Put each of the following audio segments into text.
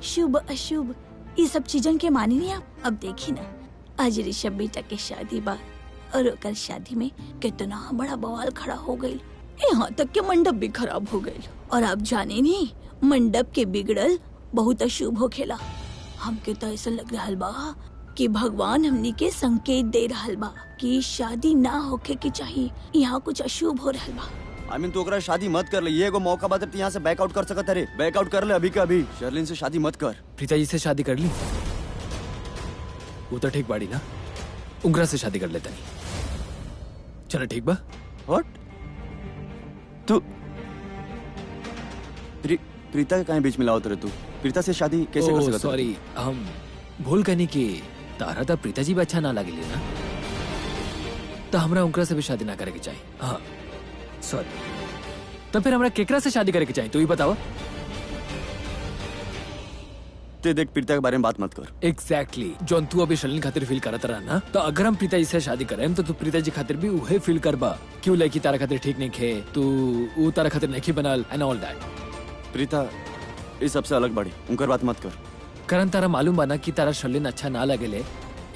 शुभ अशुभ ये सब चीजन के मानी नहीं आप। अब देखी ना, आज ऋषभ बेटा के शादी बा और ओकर शादी में कितना बड़ा बवाल खड़ा हो गई, यहाँ तक के मंडप भी खराब हो गई। और आप जाने नहीं, मंडप के बिगड़ल बहुत अशुभ हो खेला। हमके तो ऐसा लग रहा बा कि भगवान हमनी के संकेत दे रहा बा कि शादी ना होके की चाहिए, यहाँ कुछ अशुभ हो रहा बा। I mean, तू ओकरा शादी मत कर ले, ये एगो मौका बा यहाँ से बैकआउट कर सकत है। बैकआउट कर ले अभी के अभी। शर्लिन से शादी मत कर। प्रीता जी से शादी कर ली, वो तो ठीक बाड़ी ना। उंगरा से शादी कर लेता नहीं। चलो ठीक बा। What? तू प्रीता के कहीं बीच में लाओ तेरे तू। प्रीता से शादी कैसे कर सकता है? सॉरी, हम भूल गए कि तारा तो प्रीता जी भी अच्छा ना लगे ना, तो हमरा उनकरा से भी शादी ना करे के चाहिए। हाँ सॉरी, तो फिर हमरा केकरा से शादी करे के चाहिए, तू ही बतावा। ते देख, प्रीता के बारे में बात मत कर। एग्जैक्टली जौन तू अभी शर्लिन खातिर फील करत रहा ना, तो अगर हम प्रीता जी से शादी करें तो तू प्रीता जी खातिर भी उहे फील करबा। क्यों लड़की तारा खातिर ठीक नहीं खे, तू वो तारा खातिर नहीं बनल एंड ऑल दैट। प्रीता इस सबसे अलग बड़ी, उनकर बात मत कर। करन तारा मालूम बना कि तारा शर्लिन अच्छा ना लगेले,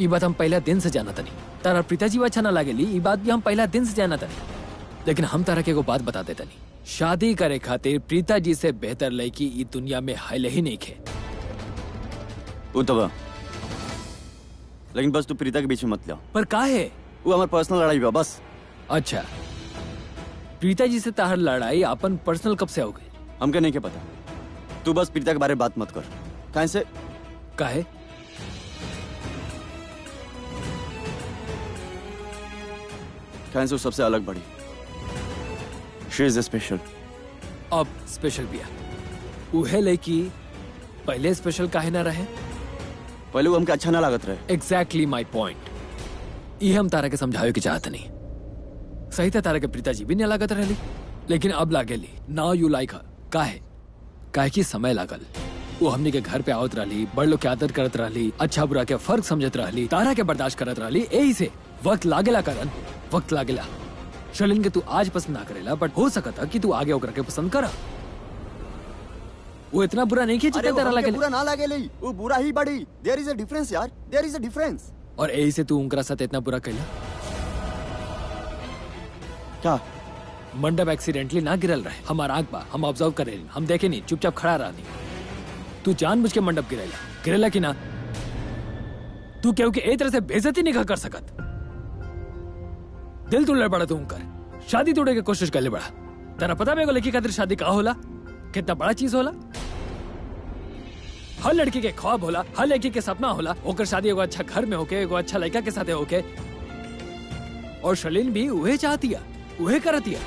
ये बात हम पहला दिन से जाना तनी। तारा प्रीता जी अच्छा ना लगेली, ये बात भी हम पहला दिन से जाना तनी। लेकिन हम तारा के एगो बात बता देता नहीं, शादी करे खातिर प्रीता जी से बेहतर लड़की ई दुनिया में है ही नहीं खे। उतवा, लेकिन बस तू प्रीता के बीच में मत लाओ। पर का है वो हमारी पर्सनल लड़ाई बा बस। अच्छा, प्रीता जी से ताहर लड़ाई अपन पर्सनल कब से हो गई? हमके नहीं के पता। तू बस प्रीता के बारे में बात मत कर। कहीं से काहे? कहीं से वो सबसे अलग बड़ी। She is special. अब स्पेशल भी है। उहे लड़की पहले स्पेशल काहे ना रहे? पहले वो हमके अच्छा ना लागत रहे। Exactly my point. ये हम तारा के समझावे की चाहत नहीं। सही था, तारा के प्रीता जी भी नहीं लागत रही, लेकिन अब लागेली। नाउ यू लाइक हर। काहे की समय लागल। वो हमनी के घर पे आवत रही, बड़ लोग के आदर करत रही, अच्छा बुरा के फर्क समझत रही, तारा के बर्दाश्त करत रही। यही से वक्त लागेला करन, वक्त लागेला। शर्लिन के तू आज पसंद ना करेला, बट हो सकता कि तू आगे होकर के पसंद करा। वो इतना बुरा नहीं किया जितना तेरा लगे। बुरा ना लगे, वो बुरा ही बड़ी। देयर इज अ डिफरेंस यार, देयर इज अ डिफरेंस। और यही से तू उनका साथ इतना बुरा कैला। क्या मंडप एक्सीडेंटली ना गिरल रहे, हमारा आंख बा, हम ऑब्जर्व करे, हम देखे नहीं, चुपचाप खड़ा रहा नहीं। तू जानबूझ के मंडप गिरेला कि ना? तू क्यों कि एक तरह से बेइज्जती नहीं कर सकत। दिल तोड़ले बड़ा तू उनकर, शादी तोड़े की कोशिश कर ले बड़ा। तेरा पता मेरे को लड़की खातिर शादी का होला कितना बड़ा चीज होला। हर लड़की के ख्वाब होला, हर लड़की के सपना होला ओकर शादी एगो अच्छा घर में होके, एगो अच्छा लड़का के साथ होके। और शर्लिन भी उहे चाहतिया, उहे करतिया।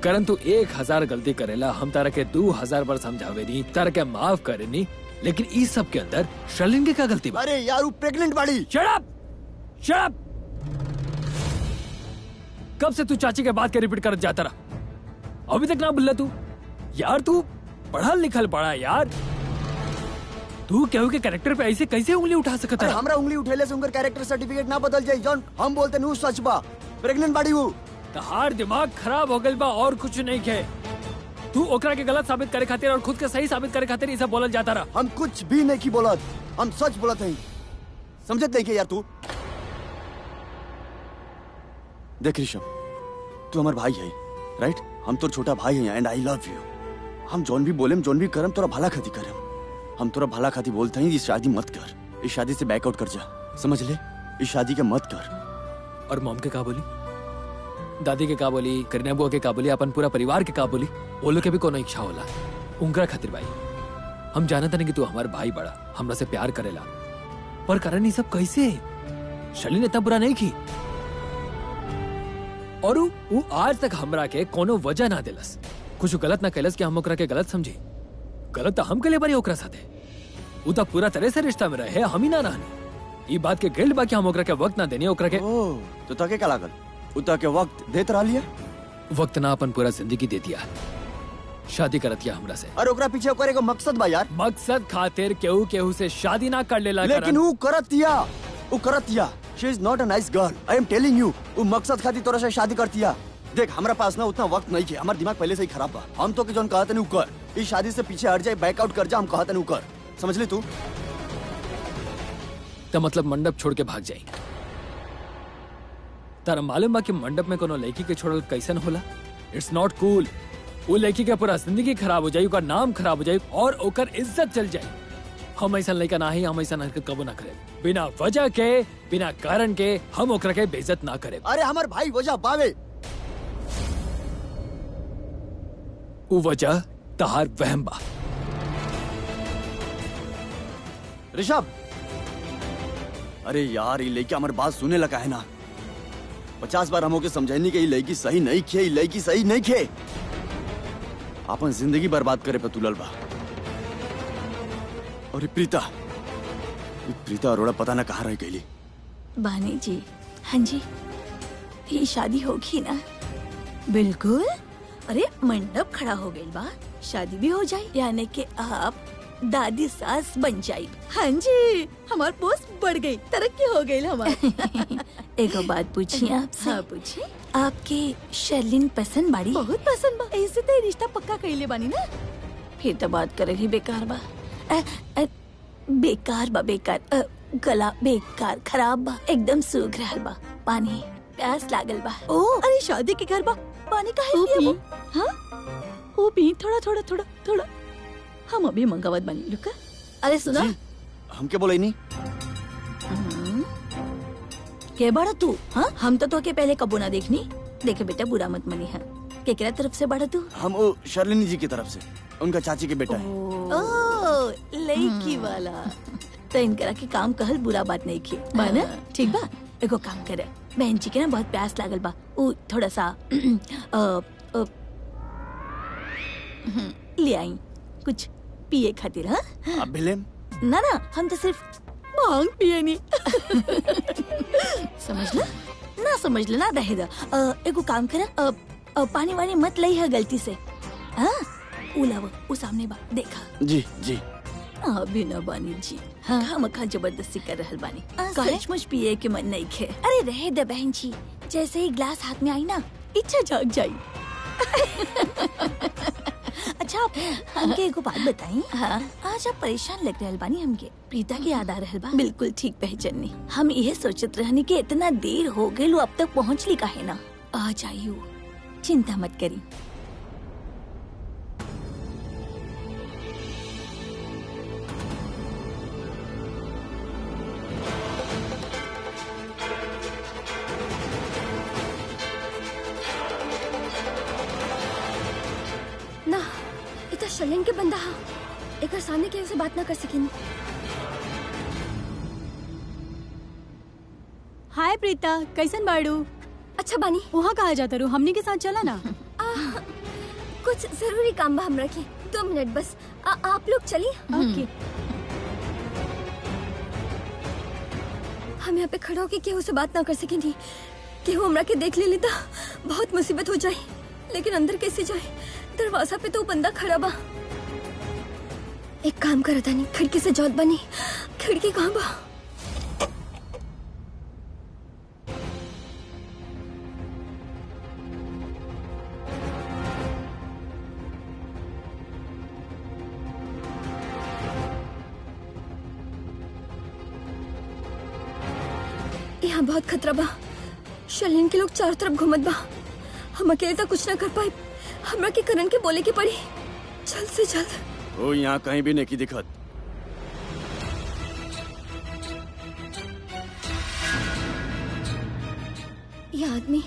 करन तू 1000 गलती करेला, हम तारा के 2000 बार समझावे नी, तारा के माफ करे नी, लेकिन इस सब के अंदर शर्लिन के क्या गलती बा? अरे यार वो प्रेग्नेंट बाड़ी। Shut up, shut up. कब से तू चाची के बात के रिपीट कर जाता रहा, अभी तक ना भूला तू? यार तू पढ़ा लिखल पड़ा यार, तू केहू के कैरेक्टर पे ऐसे कैसे उंगली उठा सकता है? हमरा उंगली उठेले से उनकर कैरेक्टर सर्टिफिकेट ना बदल जाई। जॉन हम बोलते नु सच बा, प्रेग्नेंट बाड़ी वो। तहार दिमाग खराब हो गइल बा और कुछ नहीं के। तू ओकरा के गलत साबित करे खातिर और खुद के सही साबित करे खातिर ये सब बोलल जाता रहा। हम कुछ भी नहीं की बोलत, हम सच बोलत हई। समझत नहीं के यार तू? देख ऋषभ, तू हमार भाई है, राइट? हम तो छोटा भाई हैं एंड आई लव यू। हम जौन भी बोलेम, जौन भी करम, तोरा भला खाती करम। हम तोरा भला खाती बोलते हैं, इस शादी मत कर, इस शादी से बैकआउट कर जा, समझ ले? इस शादी के मत कर। और मॉम के का बोली, दादी के का बोली, करीना बुआ के का बोली, अपन पूरा परिवार के का बोली? वो लोग के भी कोनो इच्छा होला उनका खातिर भाई। हम जानते नहीं कि तू हमारा भाई बड़ा, हमरा से प्यार करेला, पर करन ये सब कैसे? शर्लिन इतना बुरा नहीं की, और वो आज तक हमरा के कोनो वजह ना दिलस, कुछ गलत ना कैलस कि हम ओकरा के गलत समझी। गलत तो हम के लिए बड़ी ओकरा साथे, वो तो पूरा तरह से रिश्ता में रहे, हम ही ना रहनी। ये बात के गिल्ट बा कि हम ओकरा के वक्त ना देनी, ओकरा के। तो तके का लागल? उता के वक्त देत रह लिया? वक्त ना अपन पूरा जिंदगी दे दिया, शादी करतिया हमरा से। और ओकरा पीछे करे को मकसद बा यार। मकसद खातिर केहू केहू से शादी ना कर लेला, लेकिन वो करतिया। She is not a nice girl, I am telling you. वो मकसद खातिर तोरा से शादी करतिया। देख हमारा पास ना उतना वक्त नहीं है, हमारा दिमाग पहले से ही खराब बा। हम तो के जौन कहते नहीं कर, इस शादी से पीछे हट जाए, बैकआउट कर जा, हम कहते नहीं कर, समझ ली तू? तो मतलब मंडप छोड़ के भाग जाई। तारा मालूम बा कि मंडप में कोनो लड़की के छोड़ल कैसन होला? इट्स नॉट कूल। वो लड़की के पूरा जिंदगी खराब हो जाई, ओकर नाम खराब हो जाई और ओकर इज्जत चल जाई। हम ऐसा लड़का ना ही, हम ऐसा हरकत कबो ना करे। बिना वजह के, बिना कारण के हम ओकरा के बेइज्जत ना करे। अरे हमार भाई वजह बावे। वो वजह तहार वहम बा। ऋषभ, अरे यार ये लड़की हमारी बात सुने लगा है ना। 50 बार हम होके समझाने के ये लड़की सही नहीं खे, ये लड़की सही नहीं खे। अपन जिंदगी बर्बाद करे पे तुलल बा। और ये प्रीता अरोड़ा पता ना कहाँ रह गई। बानी जी, हाँ जी, ये शादी होगी ना? बिल्कुल। अरे मंडप खड़ा हो गई बा, शादी भी हो जाए, यानी कि आप दादी सास बन जाई। हाँ जी, हमार पोस्ट बढ़ गई, तरक्की हो गई हमारी। एक बात पूछिए आपसे। हाँ पूछिए। आपके शर्लिन पसंद बाड़ी? बहुत पसंद बा, ऐसे तो रिश्ता पक्का कइले बानी ना। फिर तो बात करे ही बेकार बा। बेकार बा, बेकार। गला बेकार, खराब बा, एकदम सूख रहल बा, पानी प्यास लागल बा। ओ अरे शादी के घर बा, पानी काहे पिए वो? हाँ वो पी, थोड़ा थोड़ा थोड़ा थोड़ा। हम अभी मंगावत बनी, रुका। अरे सुना, हम क्या बोले नहीं? के बड़ा तू? हाँ हम तो के पहले कबो ना देखनी। देखे बेटा बुरा मत मनी है। केकरा तरफ से बड़ा तू? हम वो शर्लिनी जी की तरफ से, उनका चाची के बेटा है। ओ लड़की वाला। तो इनकरा के काम कहल बुरा बात नहीं की बा ना? ठीक बा। एगो काम करे, बहन जी के ना बहुत प्यास लागल बा, वो थोड़ा सा ले आई कुछ पिए खातिर। हाँ अब भिलेम ना ना, हम तो सिर्फ भांग पिए नहीं। समझ ला ना, समझ लेना, रहे दा। एगो काम करा, पानी वानी मत लई है गलती से। हाँ उलावा, वो सामने बा, देखा? जी जी। अभी न बानी जी, हाँ हम खा जबरदस्ती कर रहल बानी। सचमुच पिए के मन नहीं खे। अरे रहे दे बहन जी, जैसे ही ग्लास हाथ में आई ना, इच्छा जाग जाई। अच्छा आप हमके एगो बात बताई। हाँ आज आप परेशान लग रहल बानी, हमके प्रीता की याद आ रहल बा? बिल्कुल ठीक पहचानी। हम यह सोचत रहनी कि इतना देर हो गई, अब तक पहुँचली काहे ना? आ जाइयो, चिंता मत करी। ना इतना शर्लिन के बंदा हा, एक सामने के उसे बात ना कर सकिन। हाय प्रीता, कैसन बाड़ू? अच्छा बानी। वहाँ कहा जाता रू, हमनी के साथ चला ना। कुछ जरूरी काम बा हमरा के, 2 मिनट बस। आप लोग चली। ओके। हम यहाँ पे खड़ा होके केहू से बात ना कर सकेंगी। केहू हमरा के देख ले लेता बहुत मुसीबत हो जाए, लेकिन अंदर कैसे जाए? दरवाजा पे तो बंदा खड़ा बा। एक काम कर तानी, खिड़की से जौत बनी। खिड़की कहाँ बा? यहाँ बहुत खतरा बा। शर्लिन के लोग चारों तरफ घूमत बा। हम अकेले तो कुछ ना कर पाए। हमरा के करण के बोले की पड़ी, जल्द से जल्द। वो यहाँ कहीं भी नहीं की दिक्कत। ये आदमी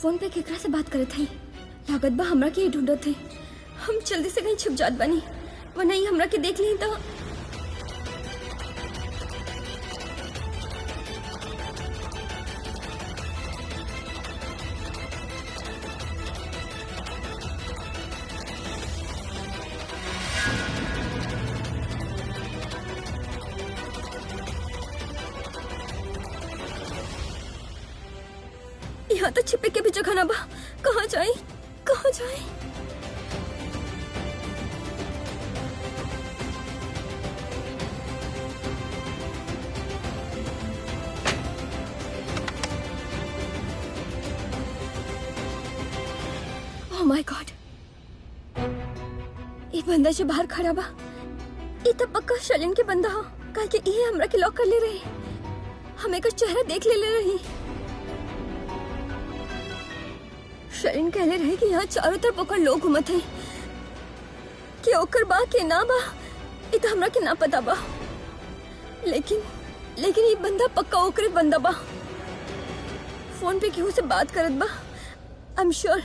फोन पे केकरा से बात करत है? लागत बा हमरा के ढूंढत है। हम जल्दी से कहीं छुप जात बानी, वरना ही हमरा के देख ली तो। यहाँ तो छिपे के भी जगह ना बा। कहाँ जाए, कहाँ जाए? माय गॉड, ये बंदा जो बाहर खड़ा बा ये तो पक्का शलिन के बंदा हो, काहे कि ये हमरा के लॉक कर ले रही। हमें का चेहरा देख ले रही। शलिन कहले रहे कि यहाँ चारों तरफ ओकर लोग घूमत है, कि ओकर बा के ना बा ये तो हमरा के ना पता बा, लेकिन ये बंदा पक्का ओकरे बंदा बा। फोन पे केहू से बात करत बा। आई एम श्योर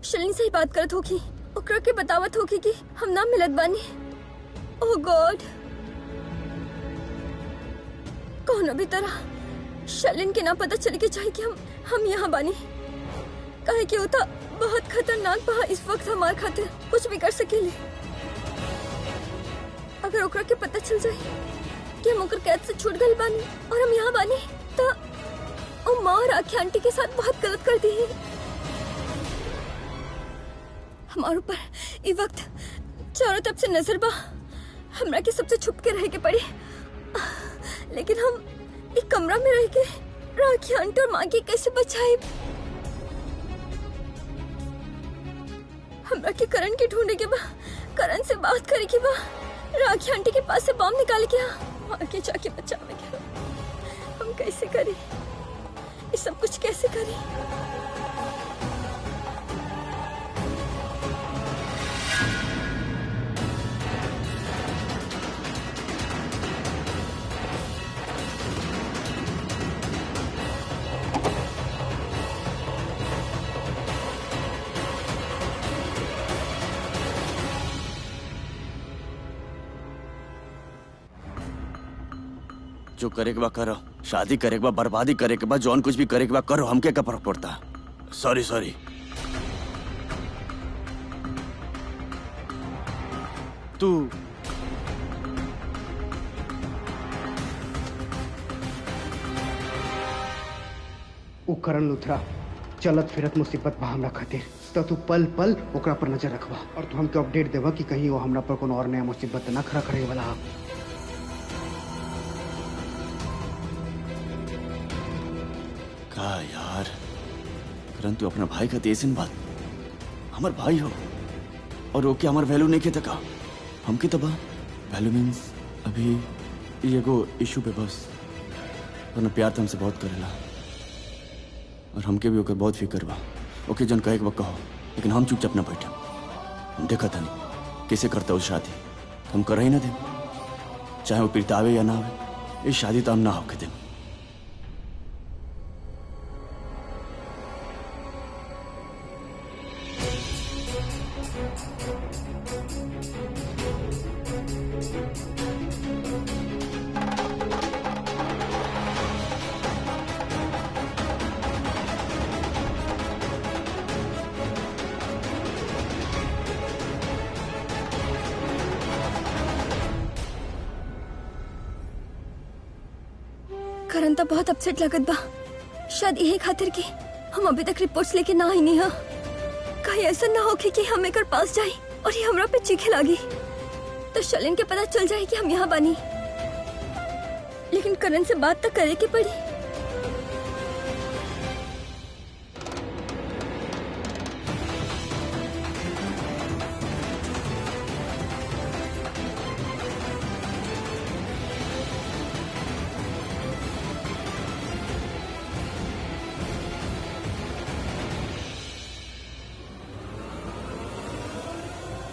शलिन से ही बात करत होगी, ओकरा के बतावत होगी कि हम ना मिलत बानी। ओह गॉड, कौनो भी तरह शलिन के ना पता चले के चाहे कि हम यहाँ बानी, काहे कि होता बहुत खतरनाक बा। इस वक्त हमार खातिर कुछ भी कर सकेले। अगर ओकरा के पता चल जाए कि हम ओकर कैद से छूट गए बानी और हम यहाँ बानी, तो ओ माँ और आखी आंटी के साथ बहुत गलत कर दी है। हमारे ऊपर इस वक्त चारों तरफ से नजर बा, हमरा के सबसे छुप के रह के पड़ी। लेकिन हम एक कमरा में रह के राखी आंटी और माँ की कैसे बचाए? हमरा के करण के ढूंढे के बा, करण से बात करे के बा, राखी आंटी के पास से बम निकाल के माँ के जाके बचावे के। हम कैसे करें ये सब कुछ, कैसे करें? जो करे के बा करो, शादी करे के बा, बर्बादी करे के बा, जौन कुछ भी करे के बा करो, हमके का फर्क पड़ता। सॉरी तू उ करण लुथरा चलत फिरत मुसीबत बा हमरा खातिर, तो तू पल पल ओकरा पर नजर रखबा और तू हमके अपडेट देबा कि कहीं वो हमरा पर कोनो और नया मुसीबत ना खड़ा करे वाला। का यार करण, तू अपना भाई का तेजिन बात, हमार भाई हो और ओके हमार वैल्यू नहीं के तका, हमके तबा वैल्यू मीन्स अभी ये एगो इशू पे बस, वरना प्यार तो हमसे बहुत करेला और हमके भी ओकर बहुत फिक्र बा। ओके जन कहे के बा कहो, लेकिन हम चुपचाप ना बैठे। हम देखा था नहीं कैसे करता उस शादी, हम कर ही ना दे, चाहे वो प्रीता आवे या ना आवे, ये शादी तो हम ना होके दे। करण तो बहुत अपसेट लगत बा, शायद यही खातिर कि हम अभी तक रिपोर्ट्स लेके ना आई नहीं। कहीं ऐसा ना हो कि हम एकर पास जाए और ये हमरा पे चीखे लागी, तो शलिन के पता चल जाए कि हम यहाँ बानी। लेकिन करण से बात तो करे के पड़ी।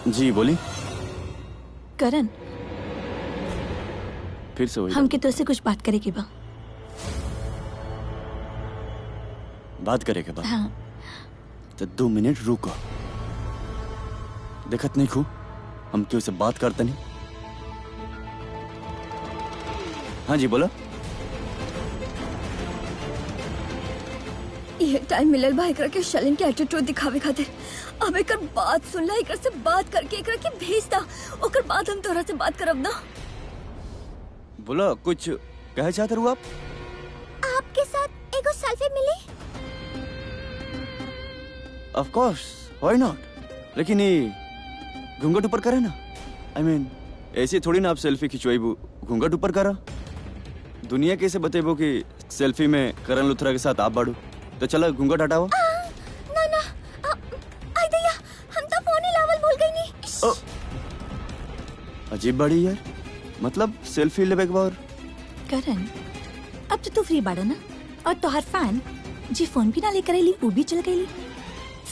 जी बोली। करण, फिर से वही हमके तो से कुछ बात करे के बा। बात करे के बाद हाँ, तो 2 मिनट रुको। देखत नहीं खू हम क्यों से बात करते नहीं। हाँ जी बोलो। ये टाइम मिलल बा एकरा के शलिन के एटीट्यूड दिखावे खातिर। अब एकर बात सुन ला, एकरा से बात करके एकरा के भेज दा, ओकर बाद हम तोरा से बात करब ना। बोलो कुछ कहे चाहते हो आप? आपके साथ एगो सेल्फी मिली? Of course, why not. लेकिन ये घूंघट ऊपर करे ना। आई मीन ऐसे थोड़ी ना आप सेल्फी खिंचवाइबू, घूंघट ऊपर करा। दुनिया कैसे बतेबो कि सेल्फी में करण लुथरा के साथ आप बाड़ू। तो चलो घूंघट हटाओ। ना ना, आई दैया, अजीब बड़ी यार, मतलब सेल्फी लेवे के बाद करण, अब तो तू फ्री बाड़ा ना, और तोहार फैन जी फोन भी ना लेकर आईली, वो भी चल गईली।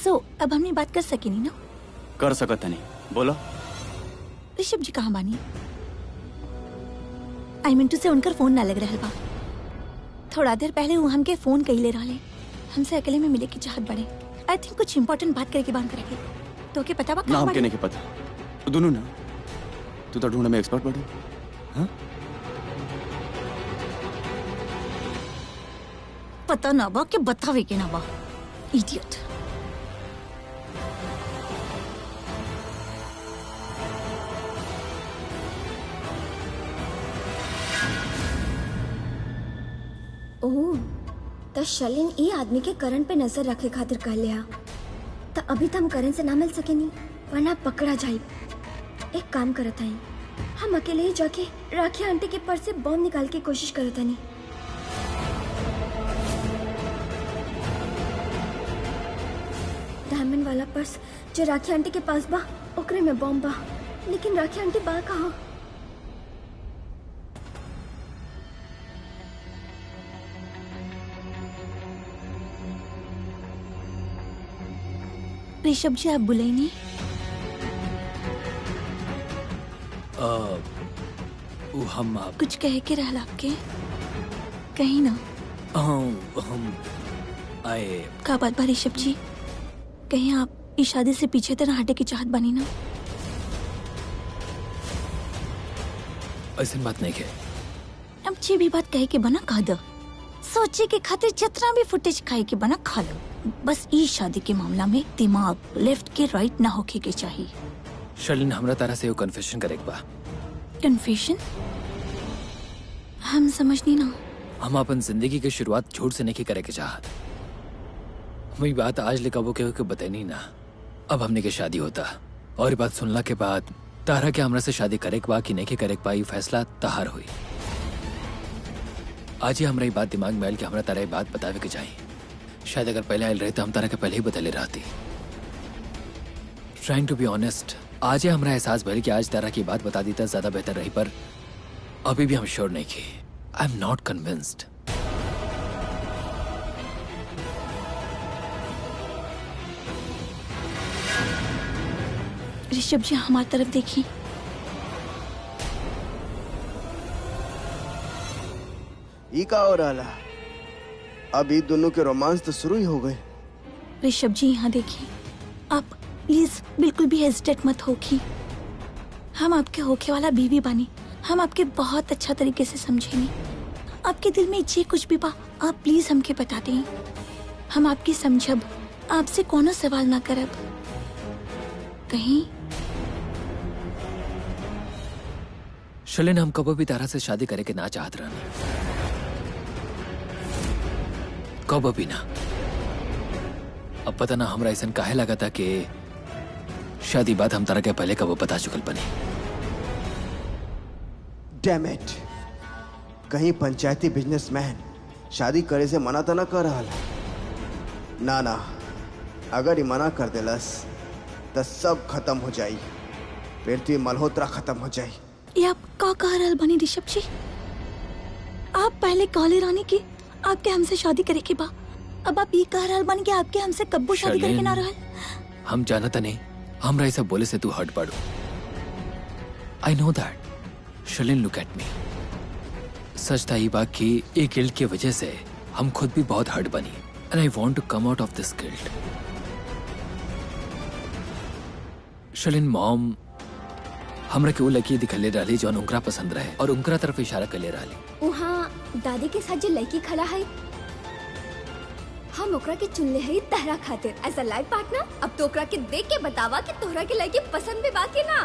सो अब हमने बात कर सके नहीं ना। कर सकत नहीं, बोलो। ऋषभ जी कहाँ बानी? आई मीन टू से उनकर फोन ना लग रहा बा। थोड़ा देर पहले वो हमके फोन कई ले रहा, हमसे अकेले में मिले की चाहत बड़े। आई थिंक कुछ इम्पोर्टेंट बात करे के बात करेंगे। तो के पता बा ना कहाँ हमके बानी? नहीं पता, दोनों ना। तू तो ढूंढने में एक्सपर्ट बड़ी। हाँ पता ना बा के बतावे के ना बा, इडियट। ओह, त शलिन ई आदमी के करण पे नजर रखे खातिर कह लिया। त अभी तो हम करण से ना मिल सके नहीं, वरना पकड़ा जाए। एक काम करत हई, हम अकेले ही जाके राखी आंटी के पर्स से बॉम्ब निकाल के कोशिश करत हनी। डायमंड वाला पर्स जो राखी आंटी के पास बा, ओकरे में बॉम्ब बा, लेकिन राखी आंटी बा कहाँ? ऋषभ जी आप बुलाई नहीं? वो हम आप कुछ कह के रहला आपके कहीं ना? हम आए। का बात बा ऋषभ जी? कहीं आप इस शादी से पीछे तो ना हटे की चाहत बनी ना? ऐसी बात नहीं है। अब जे भी बात कहे के बना कह दो, सोचे के खातिर जितना भी फुटेज खाए के बना खा लो। बस इस शादी के मामला में दिमाग लेफ्ट के राइट ना होके के चाहिए। शलिन हमरा तारा से वो कन्फेशन करे बा। कन्फेशन? हम समझनी ना। हम अपन जिंदगी की शुरुआत झूठ से नहीं करे के चाहत। वही बात आज ले कबो के बताई ना। अब हमने के शादी होता, और ये बात सुनला के बाद तारा के हमरा से शादी करे के बा कि नहीं के करे के बा, ये फैसला तहार हुई। आज ही हमरा ये बात दिमाग में आयल कि हमरा तारा ये बात बतावे के चाहिए। शायद अगर पहले आयल रहे तो हम तारा के पहले ही बतले रहती। ट्राइंग टू बी ऑनेस्ट, आज ही हमरा एहसास भइल कि आज तारा की बात बता दी तो ज्यादा बेहतर रही, पर अभी भी हम श्योर नहीं की। I am not convinced. Rishabh जी हमारी तरफ देखिए। ये का हो रहा? अभी दोनों के रोमांस तो शुरू ही हो गए। ऋषभ जी यहाँ देखिए, आप प्लीज बिल्कुल भी हेजिटेट मत होगी। हम आपके होके वाला बीवी बानी, हम आपके बहुत अच्छा तरीके से समझेंगे। आपके दिल में जे कुछ भी बा आप प्लीज हमके बता दें। हम आपकी समझब, आपसे कोनो सवाल ना करब। कहीं शलिन हम कबो भी तारा से शादी करे के ना चाहत रहनी, कबो भी ना। अब पता ना हमरा ऐसा काहे लगा था कि शादी बात हम तारा के पहले कबो पता चुकल बने। डैम इट, कहीं पंचायती बिजनेसमैन शादी करे से मना तो ना कर रहा? ना ना, अगर ये मना कर देलस तो सब खत्म हो जाई, फिर तो ये मल्होत्रा खत्म हो जाई। ये आप का कह रहल बनी ऋषभ जी? आप पहले कहले रानी की आपके हमसे शादी करे के बा, अब आप ये कह रहल बनी कि आपके हमसे कब्बो शादी करे के ना रहल? हम जानता नहीं हमरा ऐसा बोले से तू हट पड़ू। I know that. Shalin look at me. सच था ये बात कि एक गिल्ट की वजह से हम खुद भी बहुत हर्ट बनी, and I want to come out of this guilt. Shalin mom हमरा के वो लड़की दिखले रही जो उनकरा पसंद रहे, और उनकरा तरफ इशारा कर ले रही। वहाँ दादी के साथ जो लड़की खड़ा है, हम ओकरा के चुनले है तहरा खातिर एज अ लाइफ पार्टनर। अब तो ओकरा के देख के बतावा कि तोहरा के लड़की पसंद भी बाकी ना।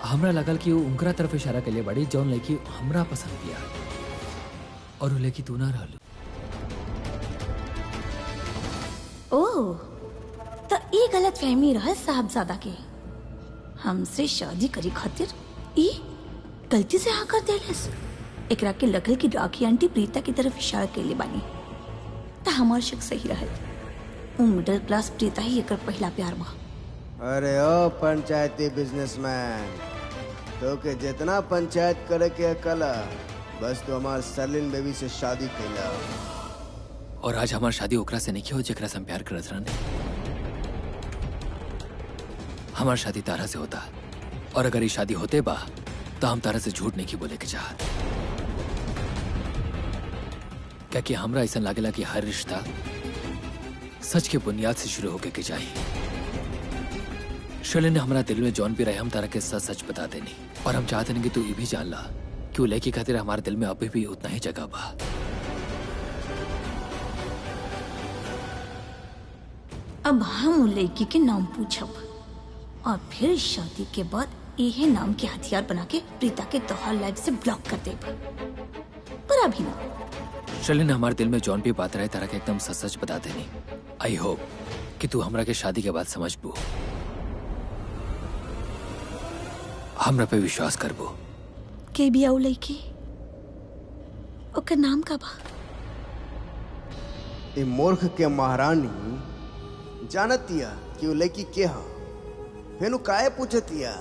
हमरा लगल कि वो उनकरा तरफ इशारा कर ले बड़ी जौन लड़की हमरा पसंद किया, और वो लड़की तू ना रहलू। ओह, तो ये गलत फहमी रहा साहबजादा के। हमसे शादी करी खातिर ई गलती से हाँ कर देलस। एकरा के लगल कि राखी आंटी प्रीता की तरफ इशारा के लिए बानी, तो हमार शक सही रहल। वो मिडिल क्लास प्रीता ही एकर पहला प्यार बा। अरे ओ पंचायती बिजनेसमैन, तो के जितना पंचायत करे के कला, बस तो हमार सरलिन बेबी से शादी कैला। और आज हमार शादी ओकरा से नहीं हो जेकरा से हम प्यार करत रहने। हमार शादी तारा से होता, और अगर ये शादी होते बा तो हम तारा से झूठ नहीं की बोले के चाहत। क्या कि हमरा ऐसा लागेला कि हर रिश्ता सच के बुनियाद से शुरू होके के चाहिए। शर्लिन ने हमारा दिल में जौन भी रहे हम तारा के सच सच बता देनी, और हम चाहते नहीं कि तू ये भी जान ला कि वो लड़की खातिर हमारे दिल में अभी भी उतना ही जगह बा। अब हम उ लड़की के नाम पूछब और फिर शादी के बाद यही नाम के हथियार बना के प्रीता के तोहार लाइफ से ब्लॉक कर देब। पर अभी ना। शर्लिन ने हमारे दिल में जौन भी बात रहे तारा के एकदम सच सच बता देनी। आई होप कि तू हमरा के शादी के बाद समझ बू, हमरा पे विश्वास करबो। के भी आउ लड़की, ओकर नाम का बा? ए मूर्ख के महारानी जानतिया कि वो लड़की के हा, फेनु काहे पूछतिया?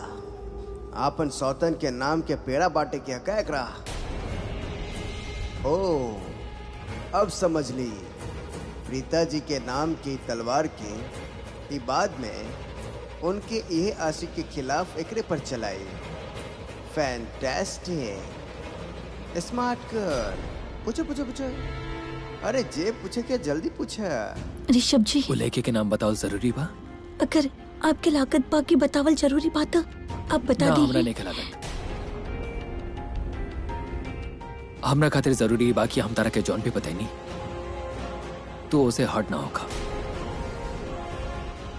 आपन सौतन के नाम के पेड़ा बाटे के का एकरा? ओ अब समझ ली, प्रीता जी के नाम की तलवार के बाद में उनके यह आशिक के खिलाफ एकरे पर चलाई। Fantastic, smart girl. पूछो पूछो पूछो, अरे जे पूछे क्या जल्दी पूछा। ऋषभ जी, वो लड़के के नाम बताओ जरूरी बा? अगर आपके लागत बाकी बतावल जरूरी बात आप बता ना, दी। हमरा नहीं लागत। हमरा खातिर जरूरी बाकी हम तारा के जौन भी बताई नहीं तो उसे हर्ट ना होगा,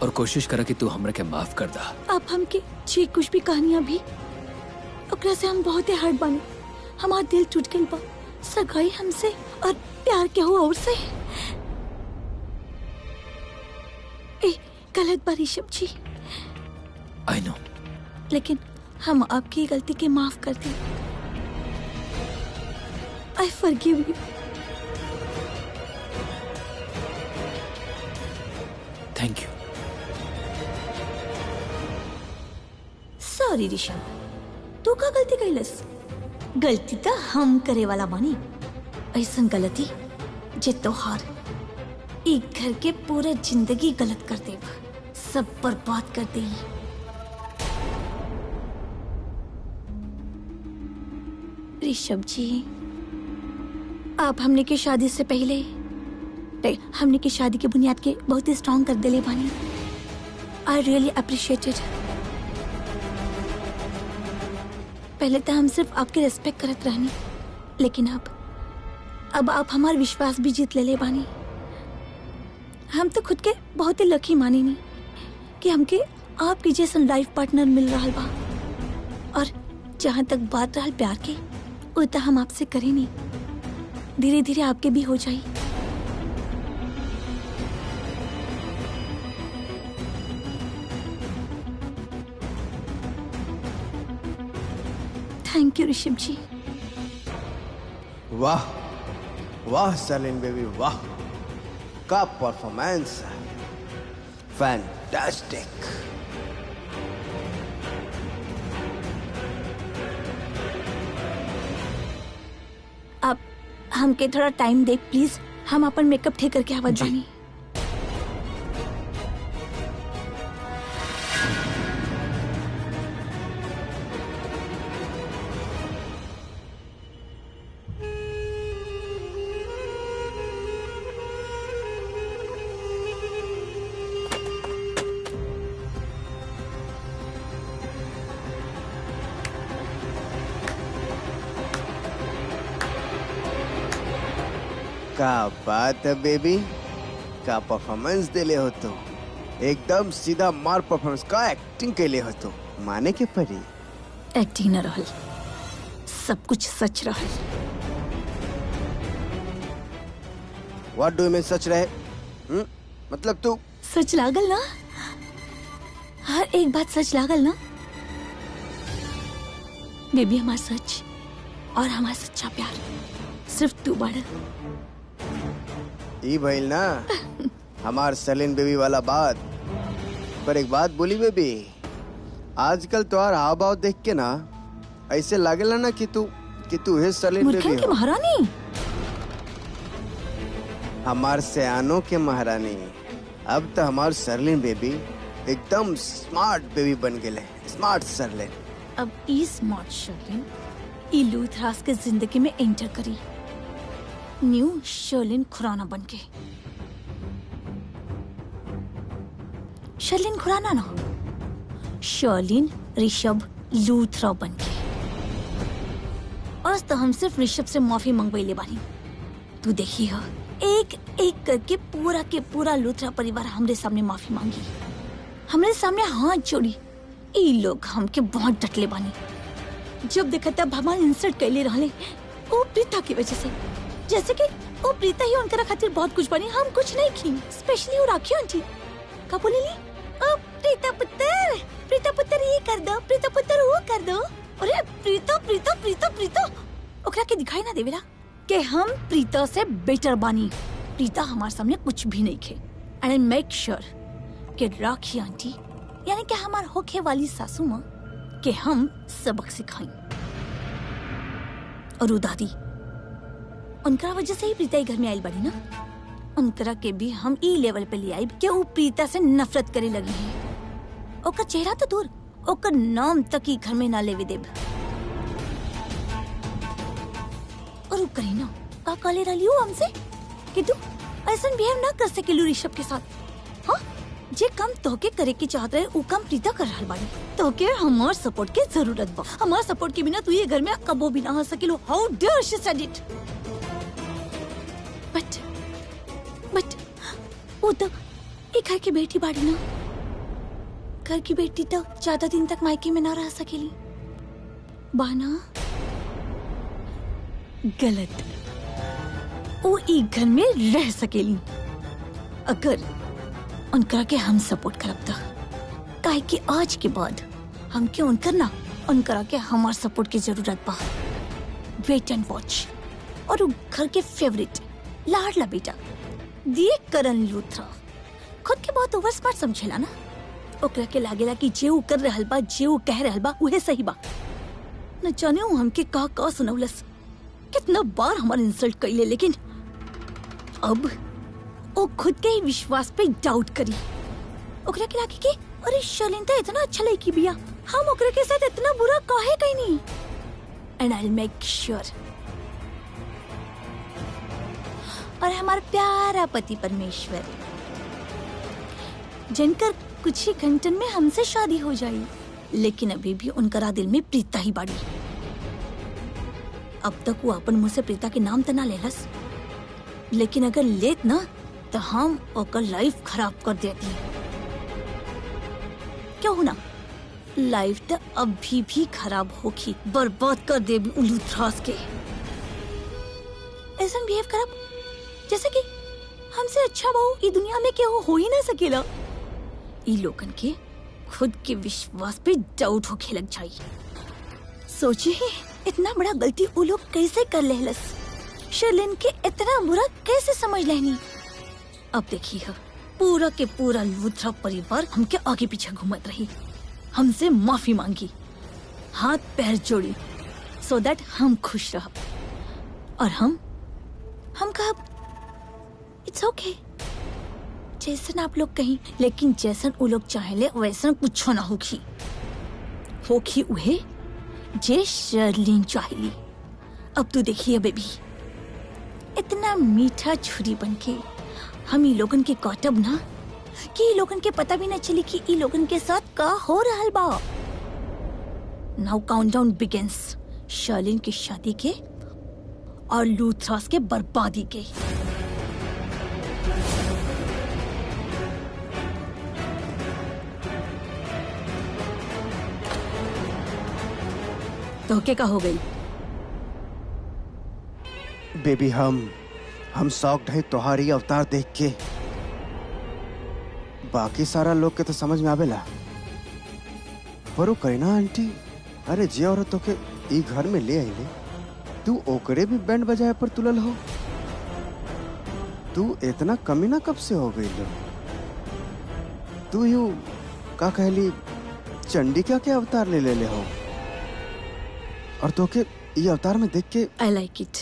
और कोशिश करा कि तू हमरा के माफ कर दा। आप हमके जी कुछ भी कहानियां भी ओकरा से हम बहुत ही हर्ट बने। हमारा दिल टूट गइल बा, सगाई हमसे और प्यार के हो और से। ए गलत बा ऋषभ जी। आई नो, लेकिन हम आपकी गलती के माफ कर दें। I forgive you. Thank you. Sorry Rishabh, तू का गलती कैलस? गलती तो हम करे वाला बानी। ऐसन गलती जे तोहार एक घर के पूरे जिंदगी गलत कर दे, सब बर्बाद कर दे। ऋषभ जी, आप हमने की शादी से पहले हमने की शादी की बुनियाद के बहुत ही स्ट्रॉन्ग कर दिले बानी। I really appreciate it. पहले तो हम सिर्फ आपकी रेस्पेक्ट करत रहनी, लेकिन अब आप हमारा विश्वास भी जीत ले बानी। हम तो खुद के बहुत ही लकी मानी नहीं कि हमके आपके जैसन लाइफ पार्टनर मिल रहा बा। और जहाँ तक बात रहा प्यार की, वो तो हम आपसे करें नहीं, धीरे धीरे आपके भी हो जाए। थैंक यू ऋषभ जी। वाह वाह सरलिन बेबी, वाह का परफॉर्मेंस, फैंटास्टिक। आप हमके थोड़ा टाइम दे प्लीज, हम अपन मेकअप ठीक करके आवत बानी। का बात है बेबी, का परफॉर्मेंस देले हो तो, एकदम सीधा मार परफॉर्मेंस। का एक्टिंग के लिए हो तो माने के परी। एक्टिंग न रहल, सब कुछ सच रहल। व्हाट डू यू मीन सच रहे? मतलब तू सच लागल ना? हर एक बात सच लागल ना? बेबी, हमारा सच और हमारा सच्चा प्यार सिर्फ तू बाड़ा। ई भइल ना हमार सरलिन बेबी वाला बात। पर एक बात बोली बेबी, आजकल तुम्हारा हाव भाव देख के ना ऐसे लागेला ना कि तू है सरलिन बेबी मूर्खन की हो। महारानी। हमार सयानों के महारानी। अब तो हमार सरलिन बेबी एकदम स्मार्ट बेबी बन गए, स्मार्ट सरलिन। अब ई स्मार्ट शर्लिन ई लूथरास के जिंदगी में एंटर करी, न्यू शर्लिन खुराना बन के। शर्लिन खुराना ना, शर्लिन ऋषभ लूथरा बन के। और तो हम सिर्फ ऋषभ से माफी मंगवाइले बानी। तू देखी हो, एक एक करके पूरा के पूरा लूथरा परिवार हमरे सामने माफी मांगी, हमरे सामने हाथ जोड़ी। ई लोग हमके बहुत डटले बानी। जब देखा तब हमारे इंसल्ट कैले रहले, ओ प्रीता की वजह से। जैसे कि ओ प्रीता ही उनकरा खातिर बहुत कुछ बनी, हम कुछ नहीं की। स्पेशली वो राखी आंटी का बोलेली, ओ प्रीता पुत्र ये कर दो, प्रीता पुत्र वो कर दो। अरे प्रीता प्रीता प्रीता प्रीता ओकरा के दिखाई ना देवेला कि हम प्रीता से बेटर बानी। प्रीता हमारे सामने कुछ भी नहीं खे। एंड आई मेक श्योर कि राखी आंटी यानी कि हमार होखे वाली सासू माँ के हम सबक सिखाई। और वो दादी, उनका वजह से ही प्रीता ही घर में आयल बड़ी ना। उनकरा के भी हम ई लेवल पे ले आई कि वो प्रीता से नफरत करे लगी है। ओकर चेहरा तो दूर, ओकर नाम तक ही घर में ना लेवे देब। और वो करीना का काले रही हो हमसे कि तू ऐसा बिहेव ना कर सकेलू ऋषभ के साथ। हाँ, जे काम तोके करे की चाहत रहे वो काम प्रीता कर रहल बाड़ी। तोके हमार सपोर्ट के जरूरत बा। हमार सपोर्ट के बिना तू ये घर में कबो भी ना आ सकेलू। हाउ डेयर शी सेड इट। बट वो तो एक घर की बेटी बाड़ी ना। घर की बेटी तो ज्यादा दिन तक मायके में ना रह सकेली बाना। गलत, वो एक घर में रह सकेली अगर उनका के हम सपोर्ट करब था। काहे कि आज के बाद हमके उनकरा के हमार सपोर्ट की जरूरत बा। Wait and watch. और वो घर के फेवरेट लाडला बेटा दिए करण लूथरा खुद के बहुत ओवर स्मार्ट समझेला ना। ओकरा के लागेला कि जे वो कर रहल बा, जे वो कह रहल बा उहे सही बा। न जाने वो हमके का सुनौलस, कितना बार हमार इंसल्ट कइले, लेकिन अब वो खुद के ही विश्वास पे डाउट करी। ओकरा के लागे कि अरे शर्लिन तो इतना अच्छा लड़की बिया, हम ओकरा के साथ इतना बुरा काहे कइनी। And I will make sure. और हमारा प्यारा पति परमेश्वर जिनकर कुछ ही घंटन में हमसे शादी हो जाए, लेकिन अभी भी उनका दिल में प्रीता ही बाड़ी। अब तक वो अपन मुंह से प्रीता के नाम तो ना लेलस, लेकिन अगर लेत ना तो हम ओकर लाइफ खराब कर देती। क्यों ना, लाइफ तो अभी भी खराब होगी, बर्बाद कर दे लूथरास के। ऐसा बिहेव करब जैसे कि हमसे अच्छा बहू ई दुनिया में क्या हो ही ना सकेला। ई लोगन के खुद के विश्वास पे डाउट होके लग जाई। सोचिए इतना बड़ा गलती वो लोग कैसे कर लेहलस। शर्लिन के इतना बुरा कैसे समझ लेनी। अब देखिए पूरा के पूरा लूथरा परिवार हमके आगे पीछे घूमत रही, हमसे माफी मांगी, हाथ पैर जोड़ी, सो दैट हम खुश रह। और हम कहा इट्स ओके, जैसन आप लोग कहीं, लेकिन जैसन वो लोग चाहेले वैसन कुछ ना होगी उहे जे शर्लिन चाहेली। अब तो देखिए बेबी, इतना मीठा छुरी बनके हम ई लोगन के काटब ना कि ई लोगन के पता भी न चली कि ई लोगन के साथ का हो रहल बा। नाउ काउंटडाउन बिगिंस शर्लिन की शादी के और लूथरास के बर्बादी के। तो क्या हो गई बेबी? हम शॉक्ड है तुम्हारी अवतार देख के। बाकी सारा लोग के तो समझ में आवेला, पर वो करीना आंटी, अरे जे औरत के ई घर में ले आईले, तू ओकरे भी बैंड बजाए पर तुलल हो। तू इतना कमीना कब से हो गई लो? तू यू का कहली चंडी क्या अवतार ले हो और तो के ये अवतार में देख के I like it.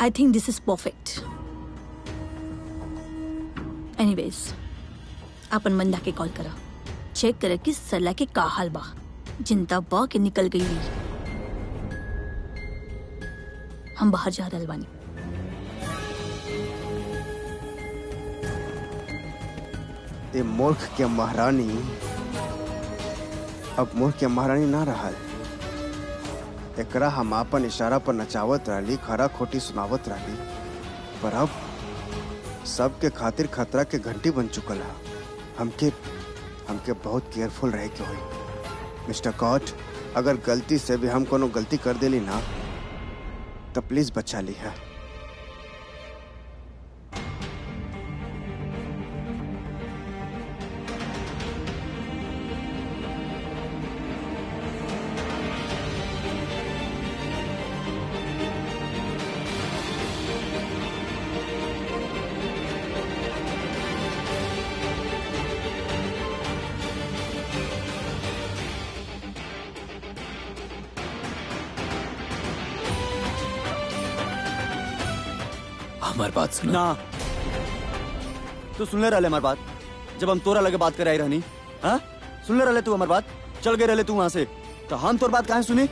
I think this is perfect. Anyways अपन मंदा के कॉल करा, चेक करे कि सरला के का हाल बा। जिंदा बा के निकल गई ली। हम बाहर जा रहल बानी। ये मूर्ख के महारानी अब मूर्ख के महारानी ना रहल। एकरा हम अपन इशारा पर नचावत रहली, खरा खोटी सुनावत रहली, पर अब सबके खातिर खतरा के घंटी बन चुकल है। हमके बहुत केयरफुल रहे के होई। मिस्टर कॉट, अगर गलती से भी हम कोनो गलती कर देली ना तो प्लीज बचा ली है। हमारी बात सुना ना तू सुन ले रहा हमारी बात। जब हम तोरा लगे बात करे आई रहनी, हाँ सुन ले रहा तू हमारी बात। चल गए रहे तू वहां से, तो हम तोर बात कहाँ सुनी।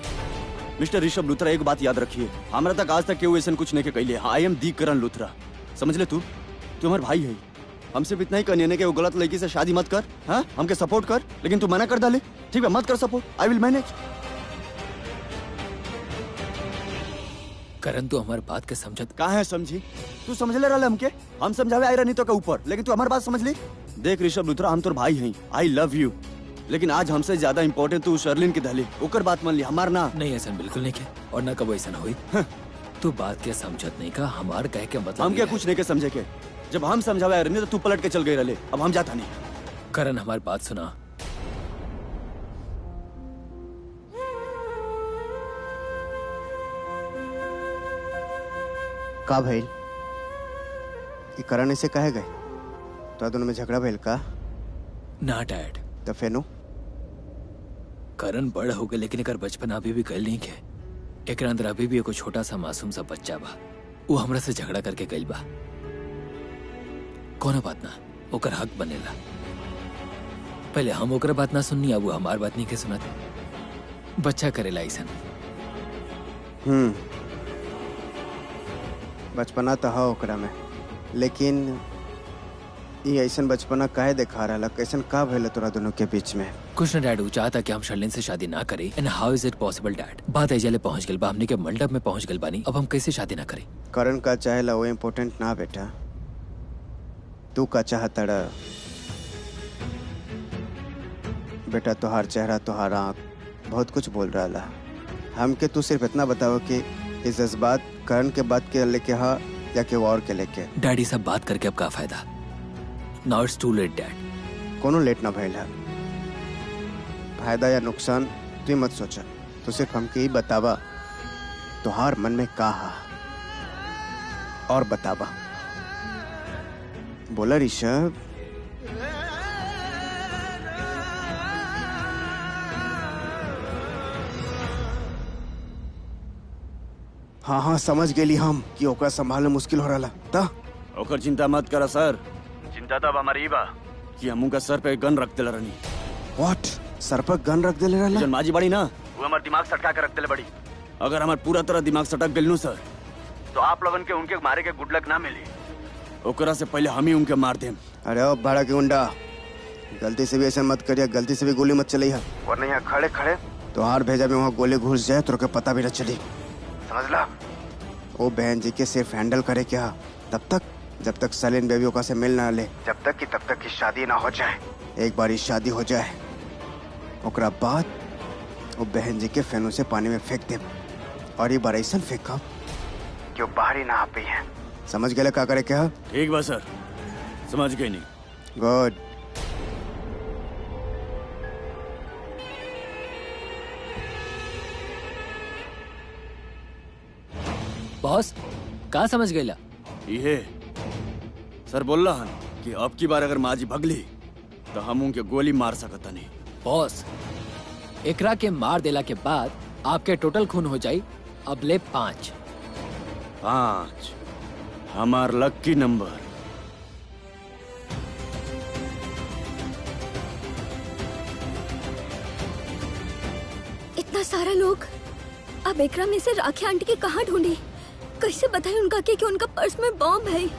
मिस्टर ऋषभ लूथरा, एक बात याद रखिए, हमारा तक आज तक केहू ऐसा कुछ नहीं के कहले। I am the Karan Luthra, समझ ले। तू हमारे भाई है। हम सिर्फ इतना ही कहने के वो गलत लड़की से शादी मत कर। हाँ हमके सपोर्ट कर, लेकिन तू मना कर डाले। ठीक है, मत कर सपोर्ट, आई विल मैनेज। करण, तू हमारी बात के समझत कहाँ है समझी? तू समझ ले रहा हमके, हम समझावे आई रहनी तो का ऊपर, लेकिन तू हमारी बात समझ ली। देख ऋषभ लूथरा, हम तोर भाई हैं, आई लव यू, लेकिन आज हमसे ज्यादा इम्पोर्टेंट तू शर्लिन की दहली ओकर बात मान ली, हमार ना। नहीं, ऐसा बिल्कुल नहीं किया और ना कब ऐसा हुई। तू बात के समझत नहीं का, हमार कह के मतलब हम क्या कुछ नहीं के समझे के। जब हम समझावे आई रहनी तो तू पलट के चल गई रहे। अब हम जाता नहीं। करण, हमारी बात सुना। का भइल? ई करण ऐसे कहे गए तो दोनों में झगड़ा भइल का? ना डैड, तो फेनु करण बड़ हो गए, लेकिन एकर बचपन अभी भी गल नहीं के। एकर अंदर अभी भी एगो छोटा सा मासूम सा बच्चा बा। वो हमरा से झगड़ा करके गइल बा। कोनो बात ना, ओकर हक बनेला। पहले हम ओकर बात ना सुननी, अब वो हमार बात नहीं के सुनत। बच्चा करेला ऐसा। बचपना तो है ओकरा में, लेकिन ये ऐसा बचपना काहे दिखा रहा? कैसन का भइल तोरा दोनों के बीच में? कुछ न डैड, वो चाहता कि हम शर्लिन से शादी ना करें। And how is it possible dad? बात एजले पहुंच गई बा, हमने के मंडप में पहुंच गई बानी। अब हम कैसे शादी ना करें? करण का चाहेला वो इम्पोर्टेंट ना बेटा, तू का चाहता बेटा। तोहार चेहरा, तोहार आँख बहुत कुछ बोल रहा। हमके तू सिर्फ इतना बताओ कि ये जज्बात करण के बात के लेके हा या के और के लेके? डैडी, सब बात करके अब का फायदा? नाउ इट्स टू लेट डैड। कोनो लेट ना भइल है। फायदा या नुकसान तू मत सोचा, तो सिर्फ हमके ही बतावा तोहार मन में का हा, और बतावा। बोला ऋषभ। हाँ समझ गेली हम कि ओकरा संभालना मुश्किल हो रहा था। ओकर चिंता मत करा सर। चिंता तब हमारी बा कि हम उनका सर पे गन रख देला रहनी। व्हाट? सर पर गन रख देले रहला? जन माजी बड़ी ना, वो हमार दिमाग सटका के रख देले बड़ी। अगर हमार पूरा तरह दिमाग सटक गेल नु सर, तो आप लोगन के उनके मारे के गुड लक ना मिली। ओकरा से पहले हम ही उनके मार देम। अरे ओ बड़ा के गुंडा, गलती से भी ऐसा मत करिया, गलती से भी गोली मत चलिए, वरना यहाँ खड़े खड़े तोहार भेजा में वहाँ गोली घुस जाए तो पता भी न चली, समझला? वो बहन जी के सिर्फ हैंडल करे क्या तब तक, जब तक सलीन बेबी ओका से मिल ना ले, तब तक की शादी ना हो जाए। एक बार शादी हो जाए, ओकरा बाद वो बहन जी के फेनू से पानी में फेंक दे, और ये बार ऐसा फेंका कि वो बाहर ही ना आ पाई है। समझ गए क्या करे क्या? ठीक बा सर, समझ गए नहीं। गुड। बॉस, का समझ गया? ये सर बोल रहा कि अब की बार अगर माँ जी भगली तो हम उनके गोली मार सकता नहीं। बॉस, एकरा के मार देला के बाद आपके टोटल खून हो जाई अबले 5। 5 हमार लक्की नंबर। इतना सारा लोग, अब एकरा में से राखी आंटी के कहाँ ढूंढे? कैसे बताएं उनका कि उनका पर्स में बॉम्ब है?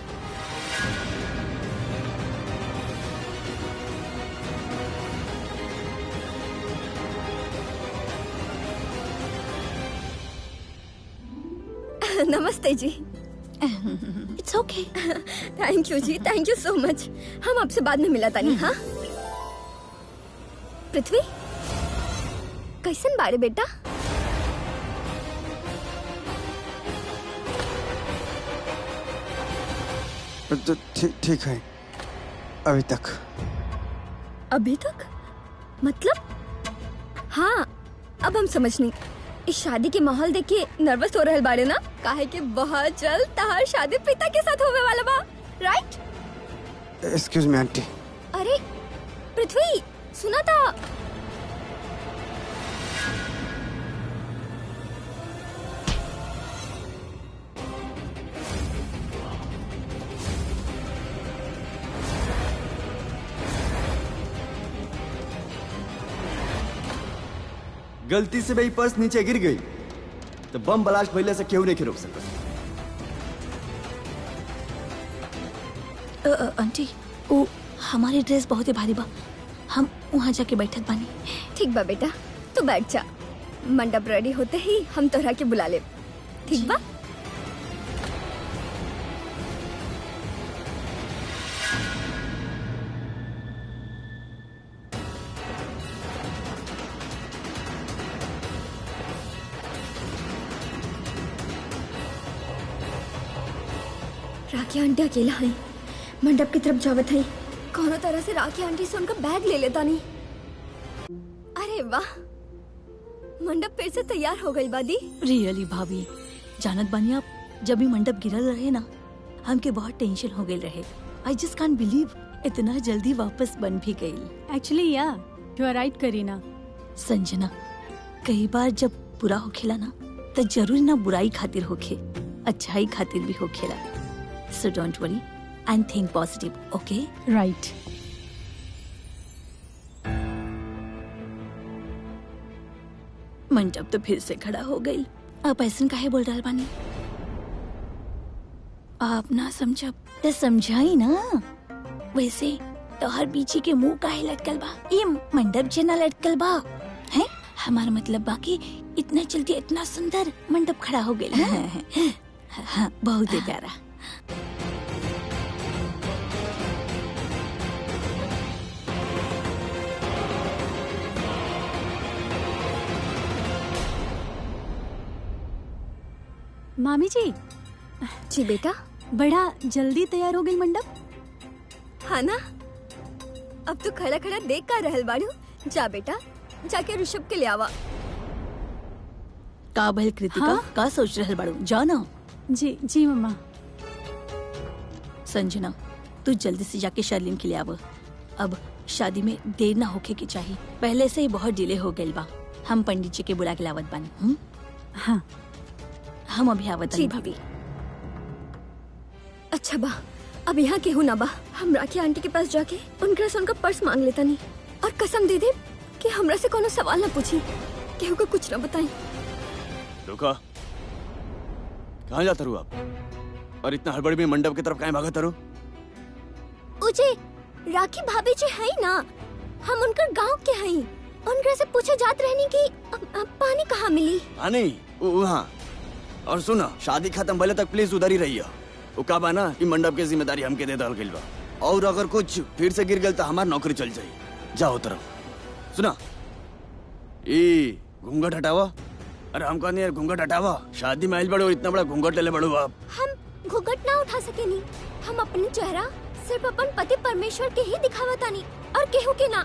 नमस्ते जी। It's okay. थैंक यू जी, थैंक यू सो मच। हम आपसे बाद में मिला तानी। हाँ पृथ्वी, कैसन बारे बेटा? तो ठीक है अभी तक। अभी तक मतलब? हाँ, अब हम समझ नहीं। इस शादी के माहौल देख के नर्वस हो रहल बाड़े ना? काहे कि बहुत जल्द तहार शादी पिता के साथ होवे वाला बा, राइट? Excuse me aunty. अरे पृथ्वी, सुना था? गलती से भाई पर्स नीचे गिर गई तो बम ब्लास्ट पहले से क्यों नहीं रोक सकता। आंटी, वो हमारी ड्रेस बहुत ही भारी बा, हम वहाँ जाके बैठक बानी। ठीक बा बेटा, तू बैठ जा। मंडप रेडी होते ही हम तोहरा के बुला ले, ठीक बा? राखी आंटी अकेला है, मंडप की तरफ जावत है। कोनो तरह से राखी आंटी से उनका बैग ले लेता नहीं। अरे वाह, मंडप फिर से तैयार हो गई बादी। रियली भाभी, जानत बानी आप, जब भी मंडप गिरल रहे ना, हमके बहुत टेंशन हो गई रहे। आई जस्ट कांट बिलीव इतना जल्दी वापस बन भी गई। एक्चुअली या यू आर राइट करीना। संजना, कई बार जब बुरा होखेला ना, तो जरूर ना बुराई खातिर होखे, अच्छाई खातिर भी होखेला। So don't worry and think positive, okay? Right. मंडप तो फिर से खड़ा हो गई। आप ऐसा काहे बोल रहा बानी? आप ना समझब तो समझाई ना। वैसे तो हर बीची के मुंह काहे लटकल बा? ये मंडप जना लटकल बा है? हमारा मतलब बाकी इतना जल्दी इतना सुंदर मंडप खड़ा हो गया। हाँ, बहुत ही प्यारा। मामी जी, जी बेटा। बड़ा जल्दी तैयार हो गई मंडप। हाँ ना, अब तो खड़ा खड़ा देख कर रहल बाड़ू। जा बेटा, जाके ऋषभ के ले आवा। का भइल कृतिका? हाँ? का सोच रहल बाड़ू? जाना। जी जी मम्मा। संजना, तू जल्दी से जाके शर्लिन के लिए आव। अब शादी में देर ना होके की चाहिए, पहले से ही बहुत डिले हो गई बा। हम पंडित जी के बुला के लावत बानी। हाँ हम अभी आवत जी भाभी। अच्छा बा, अब यहाँ केहू ना बा। हम राखी आंटी के पास जाके उनके से उनका पर्स मांग लेता नहीं, और कसम दे दे कि हमरा से कोनो सवाल ना पूछी, केहू को कुछ ना बताई। रुका, कहाँ जाता रू आप? और इतना हड़बड़ी में मंडप की तरफ कहाँ भागा तारू? उजे राखी भाभी जी है ना, हम उनकर गांव के हैं। उनके से पूछे जात रहनी कि पानी कहाँ मिली। नहीं, वहाँ। और सुना, शादी खत्म भले तक प्लीज उधर ही रहिए। वो का बा ना कि मंडप की जिम्मेदारी हमके दे दल गइल बा, और अगर कुछ फिर से गिर गल तो हमार नौकरी चल जाई। जाओ तरफ। सुना, ये घूंघट हटावा। अरे हम कहने यार घूंघट हटावा, शादी में आइल बड़ो, इतना बड़ा घूंघट ले बड़ो आप। हम घूंघट ना उठा सके नहीं। हम अपने चेहरा सिर्फ अपन पति परमेश्वर के ही दिखावा तानी, और केहू के ना।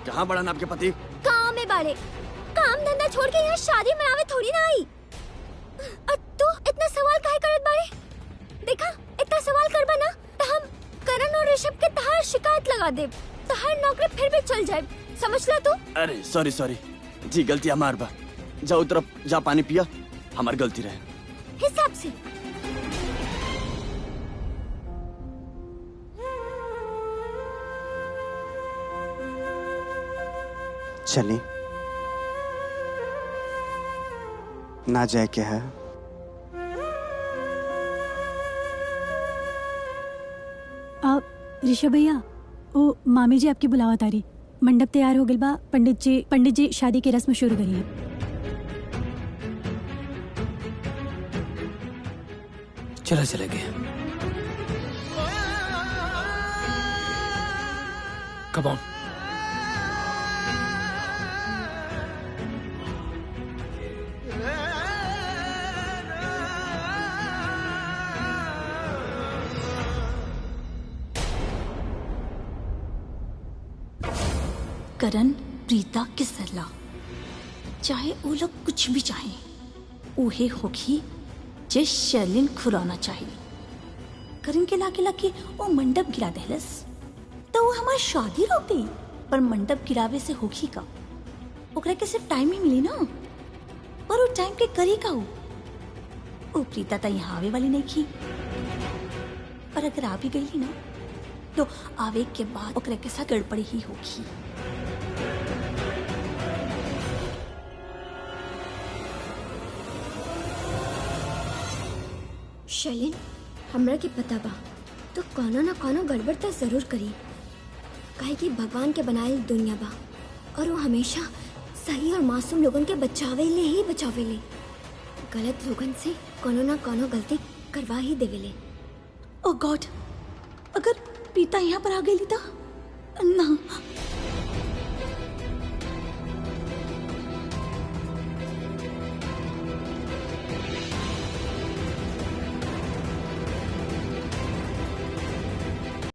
कहाँ बड़ा ना आपके पति? काम में बाड़े। काम धंधा छोड़ के यहाँ शादी में आवे थोड़ी ना आई। और तू इतना सवाल काहे करत बाड़े? देखा, इतना सवाल करबा ना तो हम करण और ऋषभ के तहार शिकायत लगा दे। तहार नौकरी फिर भी चल जाए, समझला तू? अरे सॉरी सॉरी जी, गलती हमार बा। जा उतर, जा पानी पिया, हमार गलती रहे। हिसाब से। चली ना जाए क्या है? ऋषभ भैया, वो मामी जी आपकी बुलावत आ रही। मंडप तैयार हो गइल बा, पंडित जी शादी की रस्म शुरू करिए। चले गए। Come on. करण, प्रीता की सलाह, चाहे वो लोग कुछ भी चाहे, उहे होगी जे शर्लिन खुराना चाहिए। करण के लाके वो मंडप गिरा देलस तो वो हमारी शादी रोक गई। पर मंडप गिरावे से होगी का? ओकरा के सिर्फ टाइम ही मिली ना, पर वो टाइम के करी का वो प्रीता तो यहाँ आवे वाली नहीं थी। पर अगर आ भी गई ना तो आवे के बाद ओकरा के साथ गड़बड़ी ही होगी। शैलिन, हमरा के पता बा तो कोनो ना कोनो गड़बड़ तो जरूर करी, काहे कि भगवान के बनाएल दुनिया बा और वो हमेशा सही और मासूम लोगन के बचावेले ही बचावेले। गलत लोगन से कोनो ना कोनो गलती करवा ही देवेले। ओ गॉड, अगर प्रीता यहाँ पर आ गई तो ना।